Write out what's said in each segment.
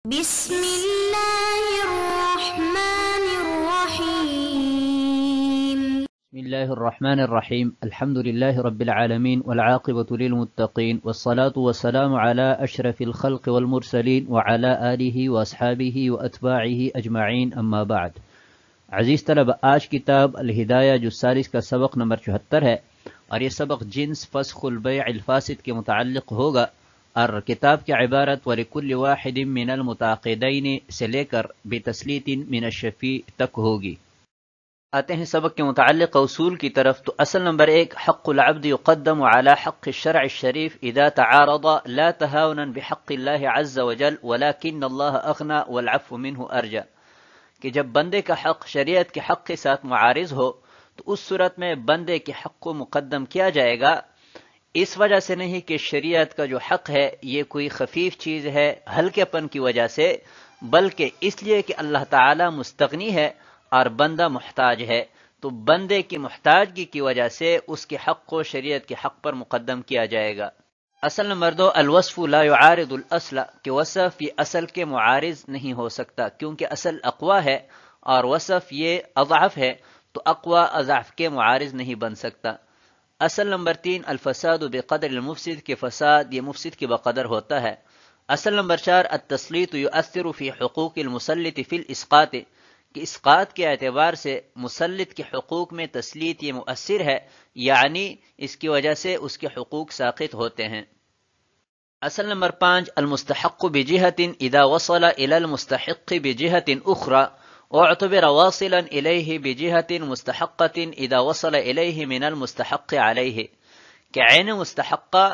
بسم الله الرحمن الرحيم. بسم الله الرحمن الرحيم. الحمد لله رب العالمين والعاقبة للمتقين والصلاة والسلام على أشرف الخلق والمرسلين وعلى آله وأصحابه وأتباعه أجمعين، أما بعد. عزیز طلبہ، آج کتاب الہدایہ جو سالس کا سبق نمبر 74 ہے، اور یہ سبق جنس فسخ البیع الفاسد کے متعلق ہوگا، اور کتاب کی عبارت وَلِكُلِّ وَاحِدٍ مِّنَ الْمُتَعَاقِدَيْنِ سے لے کر بِتَسْلِيطٍ مِّنَ الشَّفِيعِ تک ہوگی۔ آتے ہیں سبق کے متعلق اصول کی طرف۔ تو اصل نمبر 1، حق العبد يقدم على حق الشرع الشريف اذا تعارض لا تهاونا بحق الله عز وجل ولكن الله اغنى والعفو منه ارجى، کہ جب بندے کا حق شریعت کے حق کے ساتھ معارض ہو تو اس صورت میں بندے کے حق کو مقدم کیا جائے گا، اس وجہ سے نہیں کہ شریعت کا جو حق ہے یہ کوئی خفیف چیز ہے ہلکے پن کی وجہ سے، بلکہ اس لیے کہ اللہ تعالی مستغنی ہے اور بندہ محتاج ہے، تو بندے کی محتاجگی کی وجہ سے اس کے حق کو شریعت کے حق پر مقدم کیا جائے گا۔ اصل نمبر 2، الوصف لا يعارض الاصل، کہ وصف یہ اصل کے معارض نہیں ہو سکتا، کیونکہ اصل اقوی ہے اور وصف یہ اضعف ہے، تو اقوی اضعف کے معارض نہیں بن سکتا۔ اصل نمبر 3، الفساد بقدر المفسد، کہ فساد یہ مفسد کے بقدر ہوتا ہے۔ اصل نمبر 4، التسلیط یؤثر فی حقوق المسلط فی الاسقاط، کہ اسقاط کے اعتبار سے مسلط کے حقوق میں تسلیط یہ مؤثر ہے، یعنی اس کی وجہ سے اس کے حقوق ساقط ہوتے ہیں۔ اصل نمبر 5، المستحق بجہۃ اذا وصل الى المستحق بجہۃ اخرى واعتبر واصلا الیہ بجہۃ مستحقۃ اذا وصل الیہ من المستحق علیہ، کہ عین مستحقہ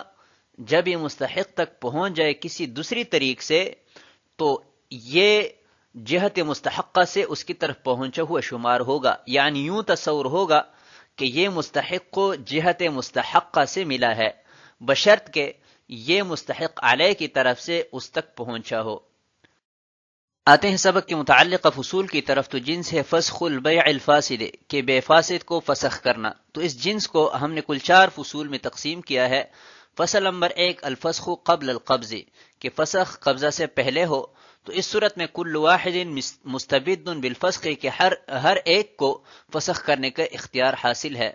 جب یہ مستحق تک پہنچ جائے کسی دوسری طریق سے تو یہ جہت مستحقہ سے اس کی طرف پہنچا ہوا شمار ہوگا، یعنی یوں تصور ہوگا کہ یہ مستحق کو جہت مستحقہ سے ملا ہے، بشرط کہ یہ مستحق علیہ کی طرف سے اس تک پہنچا ہو۔ آتے ہیں سبق کے متعلق فصول کی طرف۔ تو جنس ہے فسخ البیع الفاسد، کہ بے فاسد کو فسخ کرنا۔ تو اس جنس کو ہم نے کل 4 فصول میں تقسیم کیا ہے۔ فصل نمبر 1، الفسخ قبل القبض، کہ فسخ قبضہ سے پہلے ہو، تو اس صورت میں کل واحد مستبد بالفسخ، کہ ہر ایک کو فسخ کرنے کا اختیار حاصل ہے۔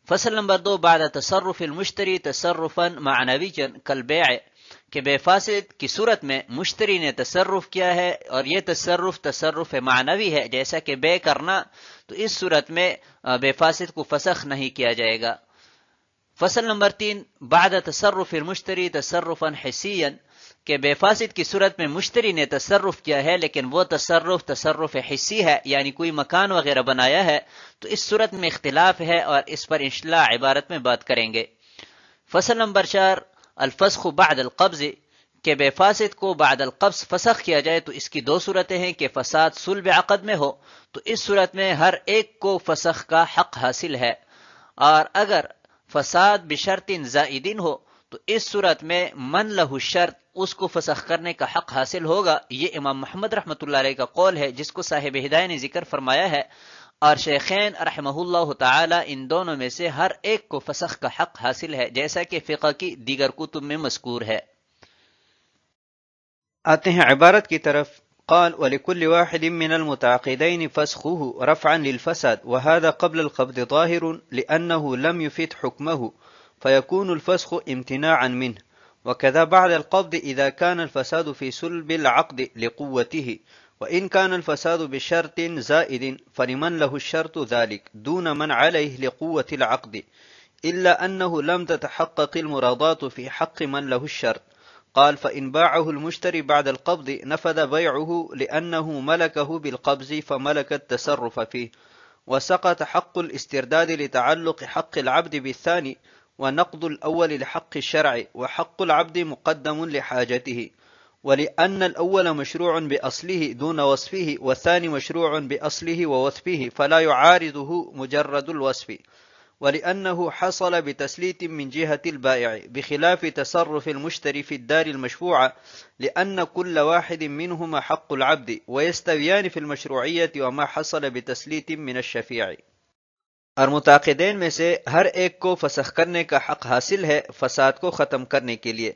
فصل نمبر 2، بعد تصرف المشتری تصرفا معنویا کالبیع، کہ بے فاسد کی صورت میں مشتری نے تصرف کیا ہے اور یہ تصرف معنوی ہے، جیسا کہ بے کرنا، تو اس صورت میں بے فاسد کو فسخ نہیں کیا جائے گا۔ فصل نمبر 3، بعد تصرف المشتری تصرفا حسیا، کہ بے فاسد کی صورت میں مشتری نے تصرف کیا ہے لیکن وہ تصرف حسی ہے، یعنی کوئی مکان وغیرہ بنایا ہے، تو اس صورت میں اختلاف ہے اور اس پر انشاءاللہ عبارت میں بات کریں گے۔ فصل نمبر 4، الفسخ بعد القبض، کہ بے فاسد کو بعد القبض فسخ کیا جائے تو اس کی 2 صورتیں ہیں، کہ فساد صلب عقد میں ہو تو اس صورت میں ہر ایک کو فسخ کا حق حاصل ہے، اور اگر فساد بشرط زائدین ہو تو اس صورت میں من لہ الشرط اس کو فسخ کرنے کا حق حاصل ہوگا۔ یہ امام محمد رحمۃ اللہ علیہ کا قول ہے، جس کو صاحب ہدایہ نے ذکر فرمایا ہے، اور شیخین رحمہ اللہ تعالی ان دونوں میں سے ہر ایک کو فسخ کا حق حاصل ہے، جیسا کہ فقہ کی دیگر کتب میں مذکور ہے۔ آتے ہیں عبارت کی طرف۔ قال وَلِكُلِّ وَاحِدٍ مِّنَ الْمُتَعَاقِدَيْنِ فَسْخُهُ رَفْعًا لِلْفَسَادِ وَهَذَا قَبْلَ الْقَبْضِ ظَاهِرٌ لِأَنَّهُ لَمْ يُفِدْ حُكْمَهُ فَيَكُونُ الْفَسْخُ امْتِنَاعًا مِنْهُ، وكذا بعد القبض إذا كان الفساد في سلب العقد لقوته، وإن كان الفساد بشرط زائد فلمن له الشرط ذلك دون من عليه لقوة العقد، إلا أنه لم تتحقق المرادات في حق من له الشرط. قال فإن باعه المشتري بعد القبض نفذ بيعه لأنه ملكه بالقبض فملك التصرف فيه، وسقط حق الاسترداد لتعلق حق العبد بالثاني، ونقض الأول لحق الشرع، وحق العبد مقدم لحاجته، ولأن الأول مشروع بأصله دون وصفه والثاني مشروع بأصله ووصفه فلا يعارضه مجرد الوصف، ولأنه حصل بتسليط من جهة البائع بخلاف تصرف المشتري في الدار المشفوعة، لأن كل واحد منهما حق العبد ويستويان في المشروعية وما حصل بتسليط من الشفيع۔ اور متعاقدین میں سے ہر ایک کو فسخ کرنے کا حق حاصل ہے فساد کو ختم کرنے کے لیے،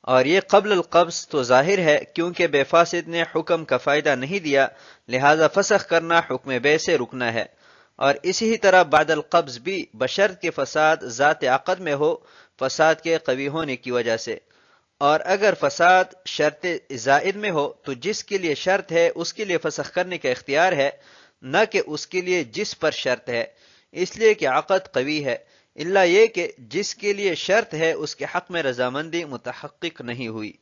اور یہ قبل القبض تو ظاہر ہے کیونکہ بے فاسد نے حکم کا فائدہ نہیں دیا، لہذا فسخ کرنا حکم بے سے رکنا ہے، اور اسی طرح بعد القبض بھی بشرط کے فساد ذات عقد میں ہو، فساد کے قوی ہونے کی وجہ سے، اور اگر فساد شرط زائد میں ہو تو جس کے لیے شرط ہے اس کے لیے فسخ کرنے کا اختیار ہے، نہ کہ اس کے لیے جس پر شرط ہے، اس لیے کہ عقد قوی ہے، الا یہ کہ جس کے لیے شرط ہے اس کے حق میں رضامندی متحقق نہیں ہوئی۔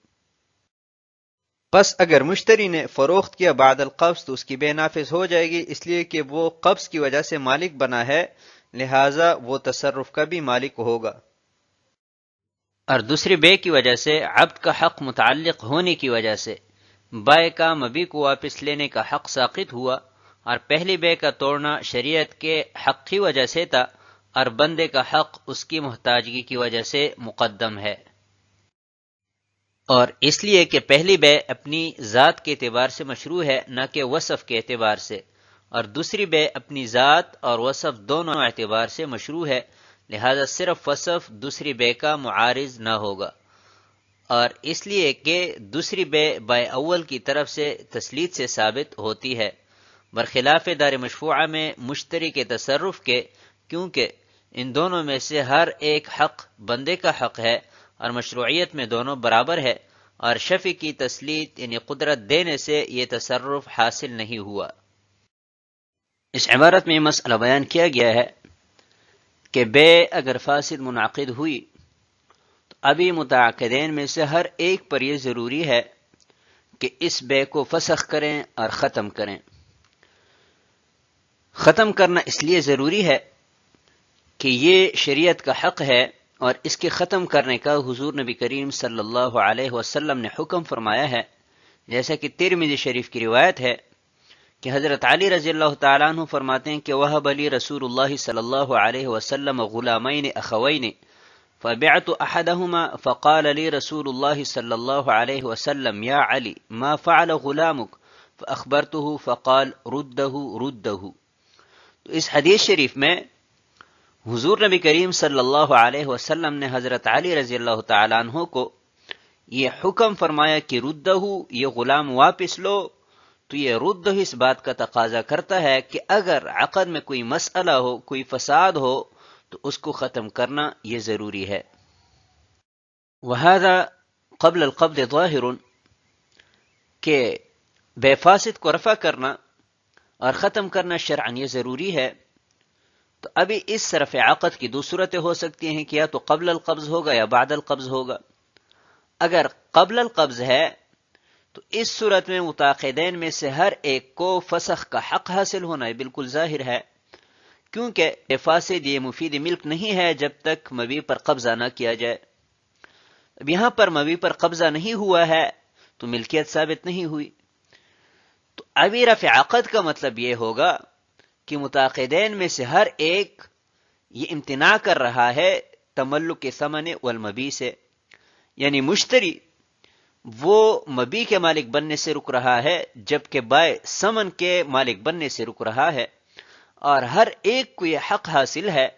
پس اگر مشتری نے فروخت کیا بعد القبض تو اس کی بے نافذ ہو جائے گی، اس لیے کہ وہ قبض کی وجہ سے مالک بنا ہے، لہذا وہ تصرف کا بھی مالک ہوگا۔ اور دوسری بے کی وجہ سے عبد کا حق متعلق ہونے کی وجہ سے بائع کا مبی کو واپس لینے کا حق ساقط ہوا، اور پہلی بے کا توڑنا شریعت کے حق کی وجہ سے تھا، اور بندے کا حق اس کی محتاجگی کی وجہ سے مقدم ہے، اور اس لیے کہ پہلی بے اپنی ذات کے اعتبار سے مشروع ہے نہ کہ وصف کے اعتبار سے، اور دوسری بے اپنی ذات اور وصف دونوں اعتبار سے مشروع ہے، لہذا صرف وصف دوسری بے کا معارض نہ ہوگا، اور اس لیے کہ دوسری بے بائع اول کی طرف سے تسلیت سے ثابت ہوتی ہے، برخلاف دار مشفوعہ میں مشتری کے تصرف کے، کیونکہ ان دونوں میں سے ہر ایک حق بندے کا حق ہے اور مشروعیت میں دونوں برابر ہے، اور شفیع کی تسلیت یعنی قدرت دینے سے یہ تصرف حاصل نہیں ہوا۔ اس عبارت میں یہ مسئلہ بیان کیا گیا ہے کہ بے اگر فاسد منعقد ہوئی تو ابھی متعاقدین میں سے ہر ایک پر یہ ضروری ہے کہ اس بے کو فسخ کریں اور ختم کریں۔ ختم کرنا اس لیے ضروری ہے کہ یہ شریعت کا حق ہے، اور اس کے ختم کرنے کا حضور نبی کریم صلی اللہ علیہ وسلم نے حکم فرمایا ہے، جیسا کہ ترمذی شریف کی روایت ہے کہ حضرت علی رضی اللہ تعالیٰ عنہ فرماتے ہیں کہ وہب لی رسول اللہ صلی اللہ علیہ وسلم غلامین اخوین فبعت احدہما فقال لی رسول اللہ صلی اللہ علیہ وسلم یا علی ما فعل غلامک فاخبرته فقال رده۔ تو اس حدیث شریف میں حضور نبی کریم صلی اللہ علیہ وسلم نے حضرت علی رضی اللہ تعالیٰ عنہ کو یہ حکم فرمایا کہ ردہ، یہ غلام واپس لو، تو یہ ردہ اس بات کا تقاضا کرتا ہے کہ اگر عقد میں کوئی مسئلہ ہو، کوئی فساد ہو، تو اس کو ختم کرنا یہ ضروری ہے۔ وہذا قبل القبض ظاہر، کہ بے فاسد کو رفع کرنا اور ختم کرنا شرعاً یہ ضروری ہے۔ تو ابھی اس رفع عقد کی دو صورتیں ہو سکتی ہیں کہ یا تو قبل القبض ہوگا یا بعد القبض ہوگا۔ اگر قبل القبض ہے تو اس صورت میں متعاقدین میں سے ہر ایک کو فسخ کا حق حاصل ہونا ہے، بالکل ظاہر ہے، کیونکہ بے فاسد یہ مفید ملک نہیں ہے جب تک مبیع پر قبضہ نہ کیا جائے۔ اب یہاں پر مبیع پر قبضہ نہیں ہوا ہے تو ملکیت ثابت نہیں ہوئی، تو ابھی رفع عقد کا مطلب یہ ہوگا کہ متعاقدین میں سے ہر ایک یہ امتناع کر رہا ہے تملک ثمن والمبیع سے، یعنی مشتری وہ مبیع کے مالک بننے سے رک رہا ہے جبکہ بائع ثمن کے مالک بننے سے رک رہا ہے، اور ہر ایک کو یہ حق حاصل ہے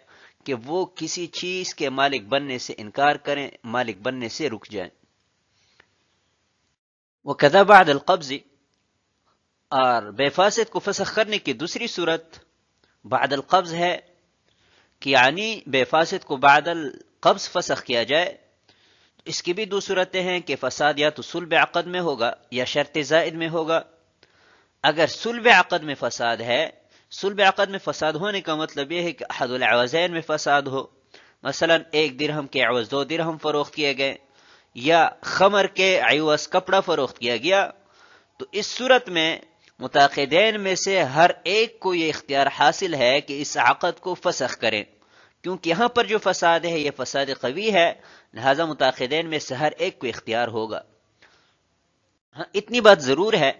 کہ وہ کسی چیز کے مالک بننے سے انکار کریں، مالک بننے سے رک جائیں۔ وَكَذَا بَعْدَ الْقَبْضِ، اور بے فاسد کو فسخ کرنے کی دوسری صورت بعد القبض ہے، کہ یعنی بے فاسد کو بعد القبض فسخ کیا جائے۔ اس کی بھی دو صورتیں ہیں کہ فساد یا تو صلب عقد میں ہوگا یا شرط زائد میں ہوگا۔ اگر صلب عقد میں فساد ہے، صلب عقد میں فساد ہونے کا مطلب یہ ہے کہ احد العوضین میں فساد ہو، مثلا 1 درہم کے عوض 2 درہم فروخت کیے گئے، یا خمر کے عوض کپڑا فروخت کیا گیا، تو اس صورت میں متعاقدین میں سے ہر ایک کو یہ اختیار حاصل ہے کہ اس عقد کو فسخ کریں، کیونکہ یہاں پر جو فساد ہے یہ فساد قوی ہے، لہذا متعاقدین میں سے ہر ایک کو اختیار ہوگا۔ ہاں اتنی بات ضرور ہے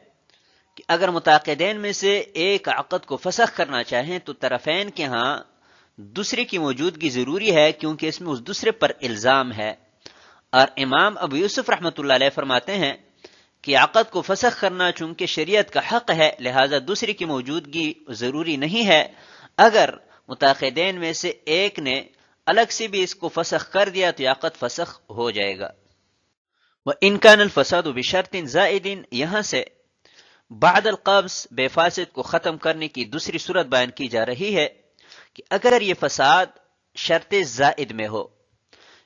کہ اگر متعاقدین میں سے ایک عقد کو فسخ کرنا چاہیں تو طرفین کے ہاں دوسرے کی موجودگی ضروری ہے، کیونکہ اس میں اس دوسرے پر الزام ہے، اور امام ابو یوسف رحمۃ اللہ علیہ فرماتے ہیں کہ عقد کو فسخ کرنا چونکہ شریعت کا حق ہے، لہذا دوسری کی موجودگی ضروری نہیں ہے۔ اگر متعاقدین میں سے ایک نے الگ سے بھی اس کو فسخ کر دیا تو عقد فسخ ہو جائے گا۔ وَإِنْ كَانَ الْفَسَادُ بِشَرْطٍ زَائِدٍ، یہاں سے بعد القبض بے فاسد کو ختم کرنے کی دوسری صورت بیان کی جا رہی ہے کہ اگر یہ فساد شرط زائد میں ہو.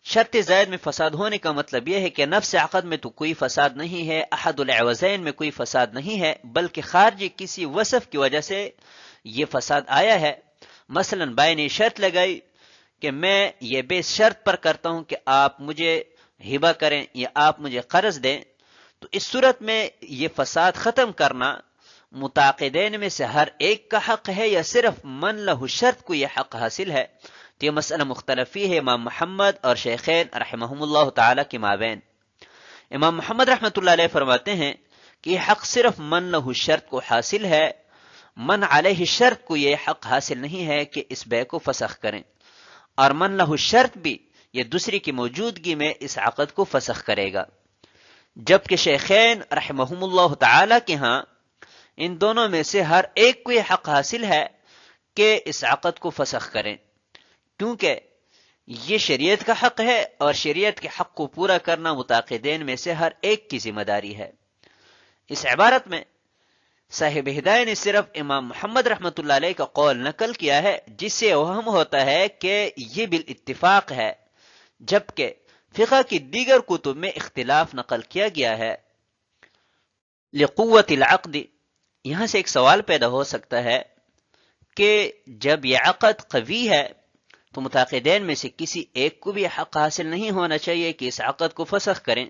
شرط زائد میں فساد ہونے کا مطلب یہ ہے کہ نفس عقد میں تو کوئی فساد نہیں ہے، احد العوضین میں کوئی فساد نہیں ہے، بلکہ خارجی کسی وصف کی وجہ سے یہ فساد آیا ہے. مثلا بھائی نے شرط لگائی کہ میں یہ بے شرط پر کرتا ہوں کہ آپ مجھے ہبہ کریں یا آپ مجھے قرض دیں، تو اس صورت میں یہ فساد ختم کرنا متعاقدین میں سے ہر ایک کا حق ہے یا صرف من لہ شرط کو یہ حق حاصل ہے؟ تو یہ مسئلہ مختلفی ہے امام محمد اور شیخین رحمہم اللہ تعالی کے مابین. امام محمد رحمۃ اللہ علیہ فرماتے ہیں کہ یہ حق صرف من لہ شرط کو حاصل ہے، من علیہ شرط کو یہ حق حاصل نہیں ہے کہ اس بے کو فسخ کریں، اور من لہ شرط بھی یہ دوسری کی موجودگی میں اس عقد کو فسخ کرے گا. جبکہ شیخین رحمہم اللہ تعالی کے ہاں ان دونوں میں سے ہر ایک کو یہ حق حاصل ہے کہ اس عقد کو فسخ کریں، کیونکہ یہ شریعت کا حق ہے اور شریعت کے حق کو پورا کرنا متعاقدین میں سے ہر ایک کی ذمہ داری ہے. اس عبارت میں صاحب ہدایہ نے صرف امام محمد رحمۃ اللہ علیہ کا قول نقل کیا ہے، جس سے وہم ہوتا ہے کہ یہ بالاتفاق ہے، جبکہ فقہ کی دیگر کتب میں اختلاف نقل کیا گیا ہے. لقوت العقد، یہاں سے ایک سوال پیدا ہو سکتا ہے کہ جب یہ عقد قوی ہے تو متعاقدین میں سے کسی ایک کو بھی حق حاصل نہیں ہونا چاہیے کہ اس عقد کو فسخ کریں.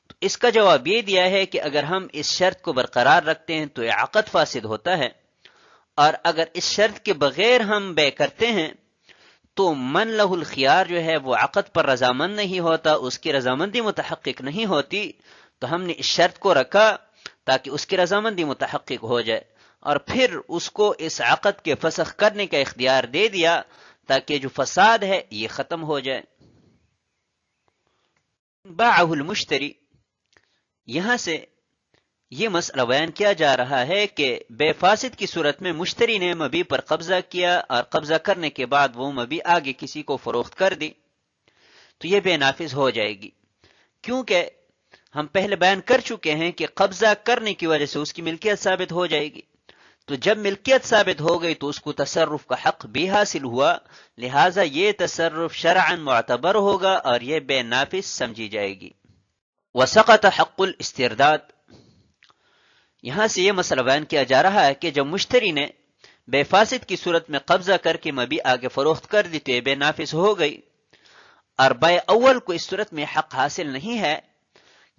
تو اس کا جواب یہ دیا ہے کہ اگر ہم اس شرط کو برقرار رکھتے ہیں تو یہ عقد فاسد ہوتا ہے، اور اگر اس شرط کے بغیر ہم بے کرتے ہیں تو من لہ الخیار جو ہے وہ عقد پر رضامند نہیں ہوتا، اس کی رضامندی متحقق نہیں ہوتی. تو ہم نے اس شرط کو رکھا تاکہ اس کی رضامندی متحقق ہو جائے، اور پھر اس کو اس عقد کے فسخ کرنے کا اختیار دے دیا تاکہ جو فساد ہے یہ ختم ہو جائے. باعہ المشتری، یہاں سے یہ مسئلہ بیان کیا جا رہا ہے کہ بے فاسد کی صورت میں مشتری نے مبیع پر قبضہ کیا اور قبضہ کرنے کے بعد وہ مبیع آگے کسی کو فروخت کر دی تو یہ بے نافذ ہو جائے گی، کیونکہ ہم پہلے بیان کر چکے ہیں کہ قبضہ کرنے کی وجہ سے اس کی ملکیت ثابت ہو جائے گی. تو جب ملکیت ثابت ہو گئی تو اس کو تصرف کا حق بھی حاصل ہوا، لہٰذا یہ تصرف شرعاً معتبر ہوگا اور یہ بے نافذ سمجھی جائے گی. وسقط حق الاسترداد، یہاں سے یہ مسئلہ بیان کیا جا رہا ہے کہ جب مشتری نے بے فاسد کی صورت میں قبضہ کر کے مبیع آگے فروخت کر دی تو یہ بے نافذ ہو گئی، اور بے اول کو اس صورت میں حق حاصل نہیں ہے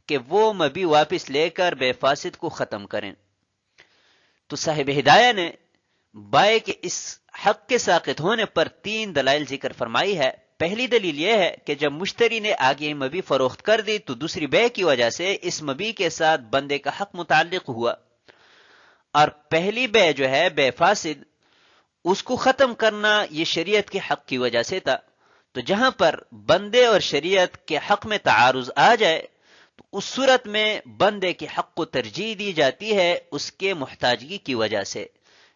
کہ وہ مبیع واپس لے کر بے فاسد کو ختم کریں. تو صاحب ہدایہ نے بائع کے اس حق کے ساقط ہونے پر 3 دلائل ذکر فرمائی ہے. پہلی دلیل یہ ہے کہ جب مشتری نے آگے مبیع فروخت کر دی تو دوسری بے کی وجہ سے اس مبیع کے ساتھ بندے کا حق متعلق ہوا، اور پہلی بے جو ہے بے فاسد اس کو ختم کرنا یہ شریعت کے حق کی وجہ سے تھا. تو جہاں پر بندے اور شریعت کے حق میں تعارض آ جائے تو اس صورت میں بندے کے حق کو ترجیح دی جاتی ہے اس کے محتاجگی کی وجہ سے،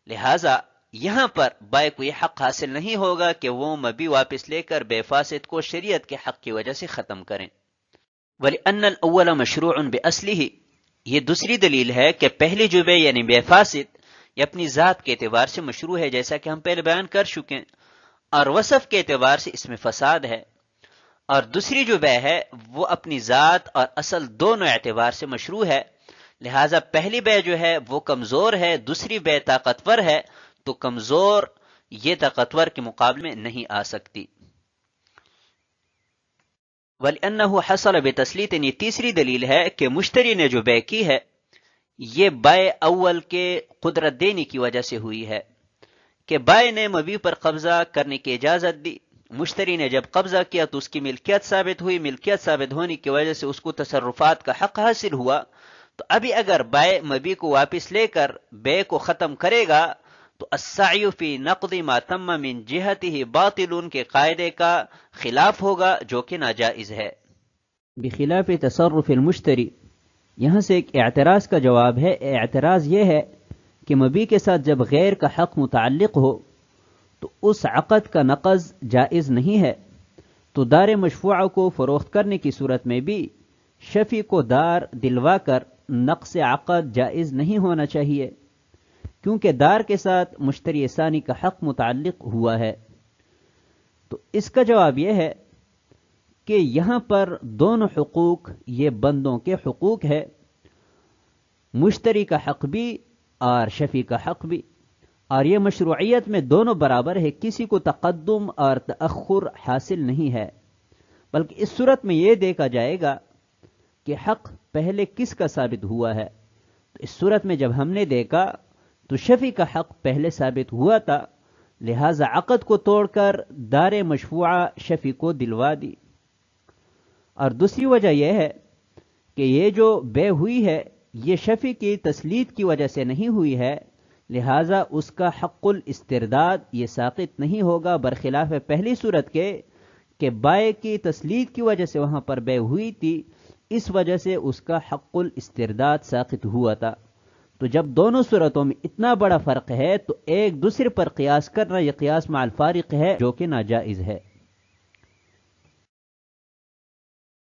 لہٰذا یہاں پر بائع کو یہ حق حاصل نہیں ہوگا کہ وہ مبیع واپس لے کر بے فاسد کو شریعت کے حق کی وجہ سے ختم کریں. وَلِأَنَّ الْأَوَّلَ مَشْرُوعٌ بِأَصْلِهِ، یہ دوسری دلیل ہے کہ پہلی جو بے یعنی بے فاسد یہ اپنی ذات کے اعتبار سے مشروع ہے، جیسا کہ ہم پہلے بیان کر چکے، اور وصف کے اعتبار سے اس میں فساد ہے، اور دوسری جو بے ہے وہ اپنی ذات اور اصل دونوں اعتبار سے مشروع ہے. لہٰذا پہلی بے جو ہے وہ کمزور ہے، دوسری بے طاقتور ہے، تو کمزور یہ طاقتور کے مقابلے میں نہیں آ سکتی. وَلِأَنَّهُ حَصَلَ بِتَسْلِيطٍ، یہ تیسری دلیل ہے کہ مشتری نے جو بے کی ہے یہ بائع اول کے قدرت دینے کی وجہ سے ہوئی ہے، کہ بائع نے مبیع پر قبضہ کرنے کی اجازت دی. مشتری نے جب قبضہ کیا تو اس کی ملکیت ثابت ہوئی، ملکیت ثابت ہونے کی وجہ سے اس کو تصرفات کا حق حاصل ہوا. تو ابھی اگر بائع مبیع کو واپس لے کر بے کو ختم کرے گا تو السعی فی نقض ما تم من جہتہ باطل کے قاعدے کا خلاف ہوگا جو کہ ناجائز ہے. بخلاف تصرف المشتری، یہاں سے ایک اعتراض کا جواب ہے. اعتراض یہ ہے کہ مبیع کے ساتھ جب غیر کا حق متعلق ہو تو اس عقد کا نقض جائز نہیں ہے. تو دار مشفوعہ کو فروخت کرنے کی صورت میں بھی شفیع کو دار دلوا کر نقص عقد جائز نہیں ہونا چاہیے، کیونکہ دار کے ساتھ مشتری ثانی کا حق متعلق ہوا ہے۔ تو اس کا جواب یہ ہے کہ یہاں پر دونوں حقوق یہ بندوں کے حقوق ہے، مشتری کا حق بھی اور شفیع کا حق بھی، اور یہ مشروعیت میں دونوں برابر ہے، کسی کو تقدم اور تأخر حاصل نہیں ہے، بلکہ اس صورت میں یہ دیکھا جائے گا کہ حق پہلے کس کا ثابت ہوا ہے۔ تو اس صورت میں جب ہم نے دیکھا تو شفیع کا حق پہلے ثابت ہوا تھا، لہذا عقد کو توڑ کر دار مشفوعہ شفیع کو دلوا دی۔ اور دوسری وجہ یہ ہے کہ یہ جو بے ہوئی ہے یہ شفیع کی تسلید کی وجہ سے نہیں ہوئی ہے، لہذا اس کا حق الاسترداد یہ ساقط نہیں ہوگا، برخلاف پہلی صورت کے کہ بائع کی تسلید کی وجہ سے وہاں پر بے ہوئی تھی، اس وجہ سے اس کا حق الاسترداد ساقط ہوا تھا۔ تو جب دونوں صورتوں میں اتنا بڑا فرق ہے تو ایک دوسرے پر قیاس کرنا یہ قیاس مع الفارق ہے جو کہ ناجائز ہے۔